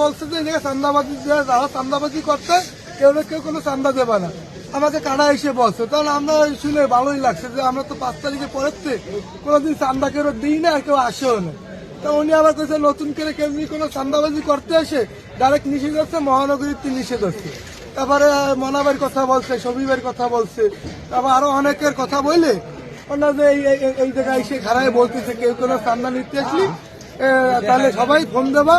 বলছে যে এই জায়গায় চান্দাবাজি, যারা চান্দাবাজি করতে কেউ কোনো চান্দা দেবে না, আমাকে কারা এসে বলছে। তখন আমরা শুনে ভালোই লাগছে যে আমরা তো 5 তারিখে পরের কোনোদিন চান্দা কেউ দিই না, আর কেউ আসেও না। তো উনি আবার কইছে নতুন করে কেমনি কোনো চান্দাবাজি করতে এসে ডাইরেক্ট নিষেধ হচ্ছে, মহানগরীর নিষেধ হচ্ছে। তারপরে মনাবের কথা বলছে, শবীবের কথা বলছে, তারপর আরো অনেকের কথা বলে ওনারা যে এই জায়গায় এসে খারায় বলতেছে কেউ কোনো চান্দা নিতে আসলি তাহলে সবাই ফোন দেবা,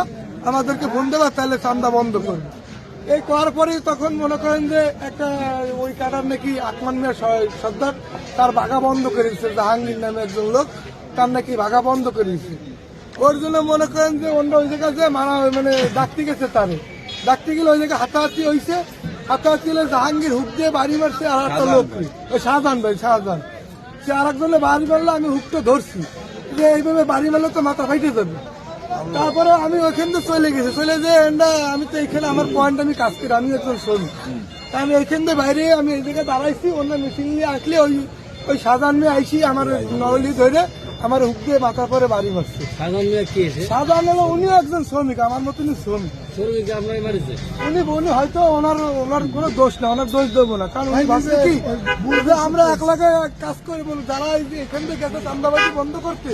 আমাদেরকে ফোন দেবা, তাহলে চান্দা বন্ধ করবে। এই করার পরে তখন মনে করেন যে একটা ওই কাটার নাকি আকমান মিয়া সর্দার তার ভাগা বন্ধ করে দিচ্ছে, জাহাঙ্গীর নামে একজন লোক, তার নাকি ভাগা বন্ধ করে দিচ্ছে। ওর জন্য মনে করেন যে অন্য ওই জায়গায় যে মানে ডাকতে গেছে, ডাকতে গেলে ওই জায়গায় হাতাহাতি হয়েছে। হাতাহাতি হলে জাহাঙ্গীর হুক দিয়ে বাড়ি মারছে আর একটা লোক, ওই শাহজাহান সে আর একজনে বাড়ি মারলে আমি হুকটা ধরছি যে এইভাবে বাড়ি মারলে তো মাথা ফাইটে যাবে। তারপরে আমি ওইখান থেকে চলে গেছি, চলে যে আমি তো এইখানে আমার পয়েন্ট আমি কাজ করি, আমি একজন শ্রমিক, তা আমি এইখান থেকে বাইরে আমি এই জায়গায় দাঁড়াইছি, অন্য মেশিন নিয়ে আসলে ওই সাজান নিয়ে আইসি আমার নলি ধরে আমার হুক দিয়ে মাথা পরে বাড়ি মারছে। সাজান হলো উনিও একজন শ্রমিক, আমার মতনই শ্রমিক। উনি হয়তো ওনার কোনো দোষ না, ওনার দোষ দেবো না, কারণ উনি ভাবছে কি বুঝবে আমরা এক লাখে কাজ করে বলবো, যারা এখান থেকে গেছে চান্দাবাজি বন্ধ করতে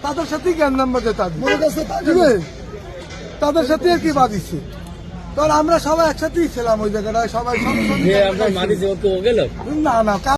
তাদের সাথেই জ্ঞান নাম্বার তাদের সাথে আর কি বাদিচ্ছে। তখন আমরা সবাই একসাথেই ছিলাম ওই জায়গাটায়, সবাই না না।